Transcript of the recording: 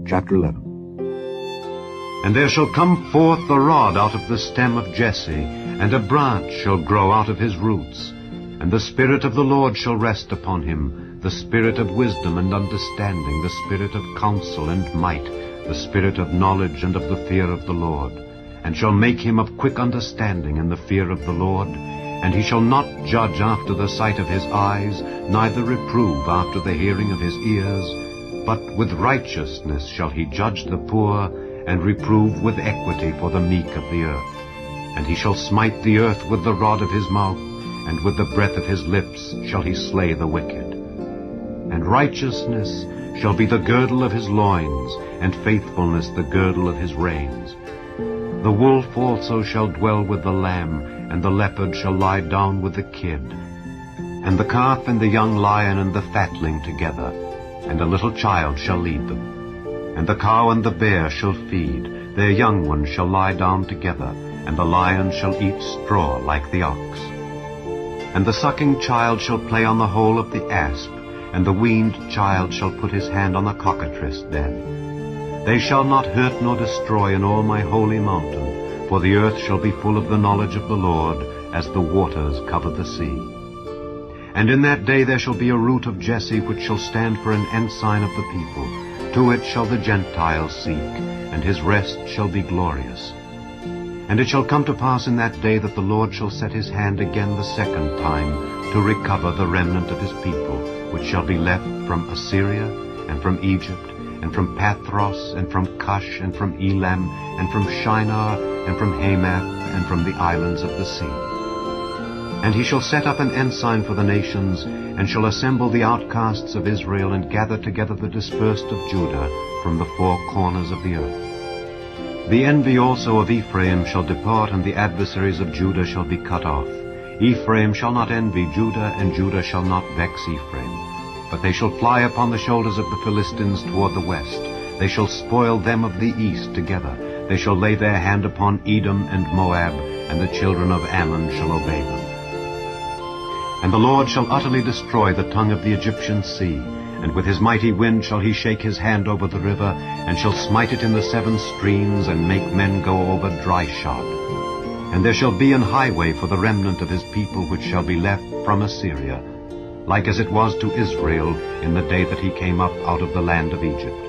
Chapter 11. And there shall come forth a rod out of the stem of Jesse, and a branch shall grow out of his roots. And the Spirit of the Lord shall rest upon him, the Spirit of wisdom and understanding, the Spirit of counsel and might, the Spirit of knowledge and of the fear of the Lord. And shall make him of quick understanding in the fear of the Lord. And he shall not judge after the sight of his eyes, neither reprove after the hearing of his ears, but with righteousness shall he judge the poor, and reprove with equity for the meek of the earth. And he shall smite the earth with the rod of his mouth, and with the breath of his lips shall he slay the wicked. And righteousness shall be the girdle of his loins, and faithfulness the girdle of his reins. The wolf also shall dwell with the lamb, and the leopard shall lie down with the kid, and the calf and the young lion and the fatling together, and a little child shall lead them. And the cow and the bear shall feed, their young ones shall lie down together, and the lion shall eat straw like the ox. And the sucking child shall play on the hole of the asp, and the weaned child shall put his hand on the cockatrice den. They shall not hurt nor destroy in all my holy mountain, for the earth shall be full of the knowledge of the Lord, as the waters cover the sea. And in that day there shall be a root of Jesse, which shall stand for an ensign of the people. To it shall the Gentiles seek, and his rest shall be glorious. And it shall come to pass in that day that the Lord shall set his hand again the second time to recover the remnant of his people, which shall be left from Assyria, and from Egypt, and from Pathros, and from Cush, and from Elam, and from Shinar, and from Hamath, and from the islands of the sea. And he shall set up an ensign for the nations, and shall assemble the outcasts of Israel, and gather together the dispersed of Judah from the four corners of the earth. The envy also of Ephraim shall depart, and the adversaries of Judah shall be cut off. Ephraim shall not envy Judah, and Judah shall not vex Ephraim. But they shall fly upon the shoulders of the Philistines toward the west. They shall spoil them of the east together. They shall lay their hand upon Edom and Moab, and the children of Ammon shall obey them. And the Lord shall utterly destroy the tongue of the Egyptian sea, and with his mighty wind shall he shake his hand over the river, and shall smite it in the 7 streams, and make men go over dry shod. And there shall be an highway for the remnant of his people, which shall be left from Assyria, like as it was to Israel in the day that he came up out of the land of Egypt.